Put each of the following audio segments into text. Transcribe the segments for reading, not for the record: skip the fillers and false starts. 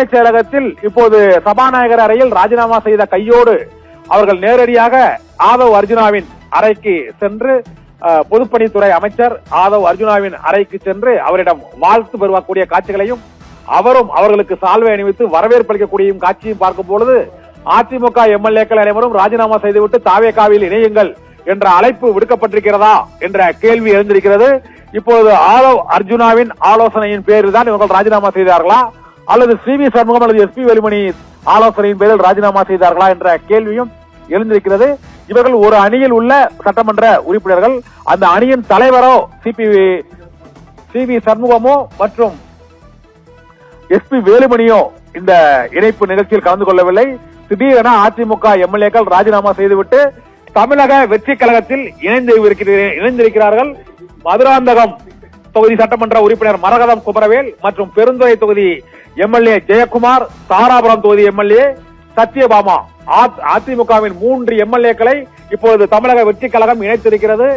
தலைமைச் செயலகத்தில் இப்போது சபாநாயகர் அறையில் ராஜினாமா செய்த கையோடு அவர்கள் நேரடியாக ஆதவ் அர்ஜுனாவின் அறைக்கு சென்று பொதுப்பணித்துறை அமைச்சர் ஆதவ் அர்ஜுனாவின் அறைக்கு சென்று அவரிடம் வாழ்த்து பெறக்கூடிய காட்சிகளையும் அவரும் அவர்களுக்கு சால்வை அணிவித்து வரவேற்பு அளிக்கக்கூடிய காட்சியும் பார்க்கும் பொழுது அதிமுக எம்எல்ஏக்கள் அனைவரும் ராஜினாமா செய்துவிட்டு தாவேகாவில் இணையுங்கள் என்ற அழைப்பு விடுக்கப்பட்டிருக்கிறதா என்ற கேள்வி எழுந்திருக்கிறது. இப்போது ஆதவ் அர்ஜுனாவின் ஆலோசனையின் பேரில் தான் இவர்கள் ராஜினாமா செய்தார்களா அல்லது சி.வி. சண்முகம் அல்லது எஸ்.பி. வேலுமணி ஆலோசனையின் பேரில் ராஜினாமா செய்தார்களா என்ற கேள்வியும் எழுந்திருக்கிறது. இவர்கள் ஒரு அணியில் உள்ள சட்டமன்ற உறுப்பினர்கள். அந்த அணியின் தலைவரோ சி.வி. சண்முகமோ மற்றும் எஸ்.பி. வேலுமணியோ இந்த இணைப்பு நிகழ்ச்சியில் கலந்து கொள்ளவில்லை. திடீரென அதிமுக எம்எல்ஏக்கள் ராஜினாமா செய்துவிட்டு தமிழக வெற்றி கழகத்தில் இணைந்திருக்கிறார்கள். மதுராந்தகம் தொகுதி சட்டமன்ற உறுப்பினர் மரகதம் குமரவேல் மற்றும் பெருந்துறை தொகுதி எம்எல்ஏ ஜெயக்குமார், தாராபுரம் தொகுதி எம்எல்ஏ சத்யபாமா அதிமுகவின் 3 எம்எல்ஏக்களை இப்பொழுது தமிழக வெற்றி கழகம் இணைத்திருக்கிறது.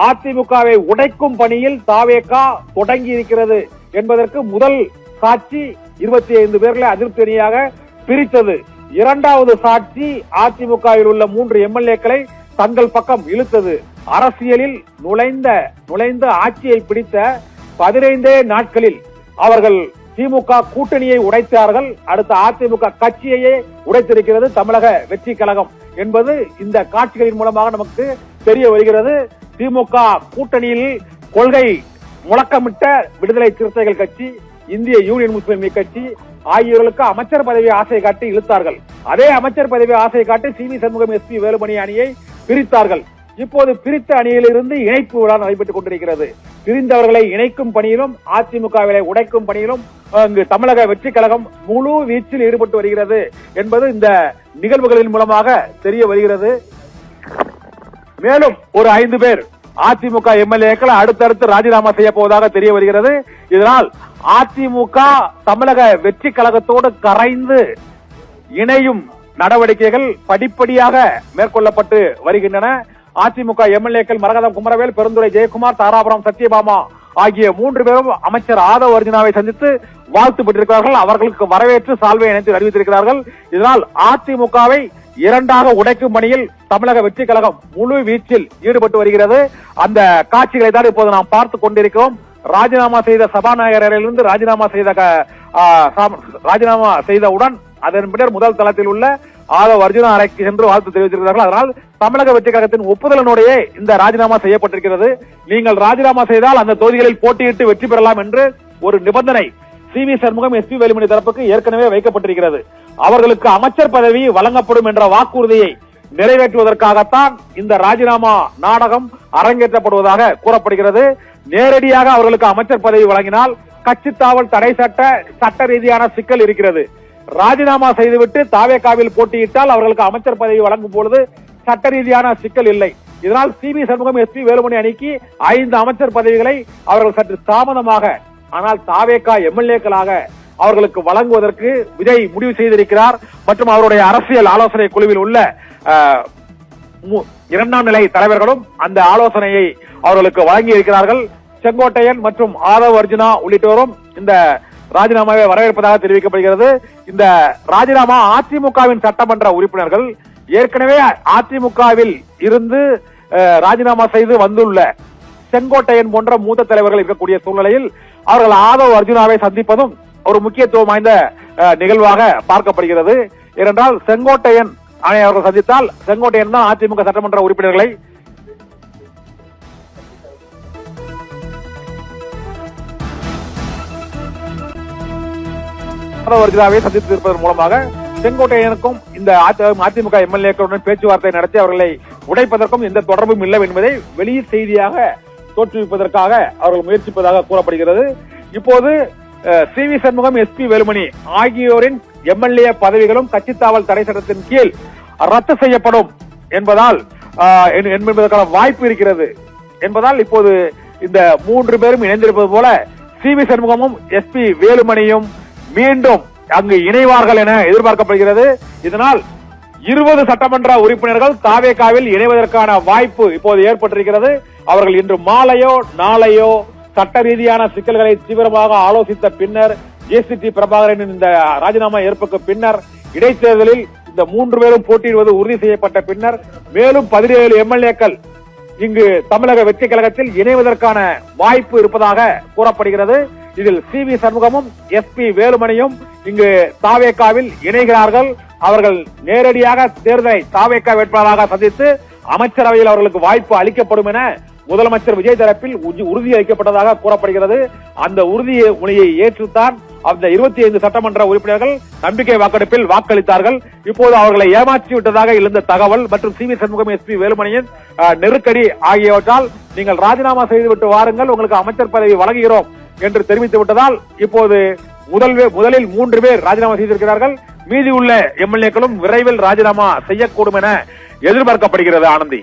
அதிமுகவை உடைக்கும் பணியில் தாவேகா தொடங்கி இருக்கிறது என்பதற்கு முதல் சாட்சி 25 பேர்களை அதிருப்தி அணியாக பிரித்தது. இரண்டாவது சாட்சி அதிமுகவில் உள்ள 3 எம்எல்ஏக்களை தங்கள் பக்கம் இழுத்தது. அரசியலில் நுழைந்த ஆட்சியை பிடித்த 15 நாட்களில் அவர்கள் திமுக கூட்டணியை உடைத்தார்கள். அடுத்த அதிமுக கட்சியையே உடைத்திருக்கிறது தமிழக வெற்றி கழகம் என்பது இந்த காட்சிகளின் மூலமாக நமக்கு தெரிய வருகிறது. திமுக கூட்டணியில் கொள்கை முழக்கமிட்ட விடுதலை சிறுத்தைகள் கட்சி, இந்திய யூனியன் முஸ்லீம் லீக் கட்சி ஆகியோர்களுக்கு அமைச்சர் பதவி ஆசை காட்டி இழுத்தார்கள். அதே அமைச்சர் பதவி ஆசை காட்டி சி.வி. சண்முகம், எஸ்.பி. வேலுமணி அணியை பிரித்தார்கள். இப்போது பிரித்த அணியிலிருந்து இணைப்பு விழா நடைபெற்றுக் கொண்டிருக்கிறது. பிரிந்தவர்களை இணைக்கும் பணியிலும் அதிமுகவை உடைக்கும் பணியிலும் அங்கு தமிழக வெற்றி கழகம் முழு வீச்சில் ஈடுபட்டு வருகிறது என்பது இந்த நிகழ்வுகளின் மூலமாக தெரிய வருகிறது. மேலும் ஒரு 5 பேர் அதிமுக எம்எல்ஏக்கள் அடுத்தடுத்து ராஜினாமா செய்ய போவதாக தெரிய வருகிறது. இதனால் அதிமுக தமிழக வெற்றி கழகத்தோடு கரைந்து இணையும் நடவடிக்கைகள் படிப்படியாக மேற்கொள்ளப்பட்டு வருகின்றன. அதிமுக எம்எல்ஏக்கள் மரகதம் குமரவேல், பெருந்துறை ஜெயக்குமார், தாராபுரம் சத்யபாமா ஆகிய 3 பேரும் அமைச்சர் ஆதவ் அர்ஜுனாவை சந்தித்து வாழ்த்து பெற்றிருக்கிறார்கள். அவர்களுக்கு வரவேற்று சால்வை இணைத்து அறிவித்திருக்கிறார்கள். இதனால் அதிமுகவை 2ஆக உடைக்கும் பணியில் தமிழக வெற்றி கழகம் முழு வீச்சில் ஈடுபட்டு வருகிறது. அந்த காட்சிகளை தான் இப்போது நாம் பார்த்துக் கொண்டிருக்கிறோம். ராஜினாமா செய்த சபாநாயகரிலிருந்து ராஜினாமா செய்தவுடன் அதன் பின்னர் முதல் தளத்தில் உள்ள ஆதவ் அர்ஜுனா அறைக்கு சென்று வாழ்த்து தெரிவித்திருக்கிறார்கள். அதனால் தமிழக வெற்றி கழகத்தின் ஒப்புதலனுடைய இந்த ராஜினாமா செய்யப்பட்டிருக்கிறது. நீங்கள் ராஜினாமா செய்தால் அந்த தொகுதிகளில் போட்டியிட்டு வெற்றி பெறலாம் என்று ஒரு நிபந்தனை சி.வி. சண்முகம், எஸ்.பி. வேலுமணி தரப்புக்கு ஏற்கனவே வைக்கப்பட்டிருக்கிறது. அவர்களுக்கு அமைச்சர் பதவி வழங்கப்படும் என்ற வாக்குறுதியை நிறைவேற்றுவதற்காகத்தான் இந்த ராஜினாமா நாடகம் அரங்கேற்றப்படுவதாக கூறப்படுகிறது. நேரடியாக அவர்களுக்கு அமைச்சர் பதவி வழங்கினால் கட்சி தாவல் தடை சட்ட ரீதியான சிக்கல் இருக்கிறது. ராஜினாமா செய்துவிட்டு தாவேகாவில் போட்டியிட்டால் அவர்களுக்கு அமைச்சர் பதவி வழங்கும் பொழுது சட்ட ரீதியான சிக்கல் இல்லை. இதனால் சி.வி. சண்முகம், எஸ்.பி. வேலுமணி அணிக்கு 5 அமைச்சர் பதவிகளை அவர்கள் சற்று தாமதமாக, ஆனால் தாவேகா எம்எல்ஏக்களாக அவர்களுக்கு வழங்குவதற்கு விஜய் முடிவு செய்திருக்கிறார். மற்றும் அவருடைய அரசியல் ஆலோசனை குழுவில் உள்ள 2ஆம் நிலை தலைவர்களும் அந்த ஆலோசனையை அவர்களுக்கு வழங்கி இருக்கிறார்கள். செங்கோட்டையன் மற்றும் ஆதவ் அர்ஜுனா உள்ளிட்டோரும் இந்த ராஜினாமாவை வரவேற்பதாக தெரிவிக்கப்படுகிறது. இந்த ராஜினாமா அதிமுகவின் சட்டமன்ற உறுப்பினர்கள் ஏற்கனவே அதிமுகவில் இருந்து ராஜினாமா செய்து வந்துள்ள செங்கோட்டையன் போன்ற மூத்த தலைவர்கள் இருக்கக்கூடிய சூழ்நிலையில் அவர்கள் ஆதவ் அர்ஜுனாவை சந்திப்பதும் ஒரு முக்கியத்துவம் வாய்ந்த நிகழ்வாக பார்க்கப்படுகிறது. ஏனென்றால் செங்கோட்டையன் அவர்கள் சந்தித்தால் செங்கோட்டையன் தான் அதிமுக சட்டமன்ற உறுப்பினர்களை சந்தித்திருப்பதன் மூலமாக செங்கோட்டையனுக்கும் இந்த அதிமுக எம்எல்ஏக்களுடன் பேச்சுவார்த்தை நடத்தி அவர்களை உடைப்பதற்கும் எந்த தொடர்பும் இல்லை என்பதை வெளியீட்டு செய்தியாக தோற்றுவிப்பதற்காக அவர்கள் முயற்சிப்பதாக கூறப்படுகிறது. இப்போது சி.வி. சண்முகம், எஸ்.பி. வேலுமணி ஆகியோரின் எம்எல்ஏ பதவிகளும் கட்சித்தாவல் தடை சட்டத்தின் கீழ் ரத்து செய்யப்படும் என்பதற்கான வாய்ப்பு இருக்கிறது என்பதால் இப்போது இந்த 3 பேரும் இணைந்திருப்பது போல சி.வி. சண்முகமும் எஸ்.பி. வேலுமணியும் மீண்டும் அங்கு இணைவார்கள் என எதிர்பார்க்கப்படுகிறது. இதனால் 20 சட்டமன்ற உறுப்பினர்கள் தாவேகாவில் இணைவதற்கான வாய்ப்பு இப்போது ஏற்பட்டிருக்கிறது. அவர்கள் இன்று மாலையோ நாளையோ சட்ட ரீதியான சிக்கல்களை தீவிரமாக ஆலோசித்த பின்னர் ஜேசிடி பிரபாகரனின் இந்த ராஜினாமா ஏற்புக்கு பின்னர் இடைத்தேர்தலில் இந்த 3 பேரும் போட்டியிடுவது உறுதி செய்யப்பட்ட பின்னர் மேலும் 17 எம்எல்ஏக்கள் இங்கு தமிழக வெற்றி கழகத்தில் இணைவதற்கான வாய்ப்பு இருப்பதாக கூறப்படுகிறது. இதில் சி.வி. சண்முகமும் எஸ்.பி. வேலுமணியும் இங்கு தாவேகாவில் இணைகிறார்கள். அவர்கள் நேரடியாக தேர்தலை தாவேகா வேட்பாளராக சந்தித்து அமைச்சரவையில் அவர்களுக்கு வாய்ப்பு அளிக்கப்படும் என முதலமைச்சர் விஜய் தரப்பில் உறுதி அளிக்கப்பட்டதாக கூறப்படுகிறது. அந்த உறுதிமொழியை ஏற்றுத்தான் அந்த 25 சட்டமன்ற உறுப்பினர்கள் நம்பிக்கை வாக்கெடுப்பில் வாக்களித்தார்கள். இப்போது அவர்களை ஏமாற்றி விட்டதாக எழுந்த தகவல் மற்றும் சி.வி. சண்முகம், எஸ்.பி. வேலுமணியின் நெருக்கடி ஆகியவற்றால் நீங்கள் ராஜினாமா செய்துவிட்டு வாருங்கள், உங்களுக்கு அமைச்சர் பதவி வழங்குகிறோம் என்று தெரிவித்து விட்டதால் இப்போது முதலில் 3 பேர் ராஜினாமா செய்திருக்கிறார்கள். மீதி உள்ள எம்எல்ஏக்களும் விரைவில் ராஜினாமா செய்யக்கூடும் என எதிர்பார்க்கப்படுகிறது. ஆனந்தி.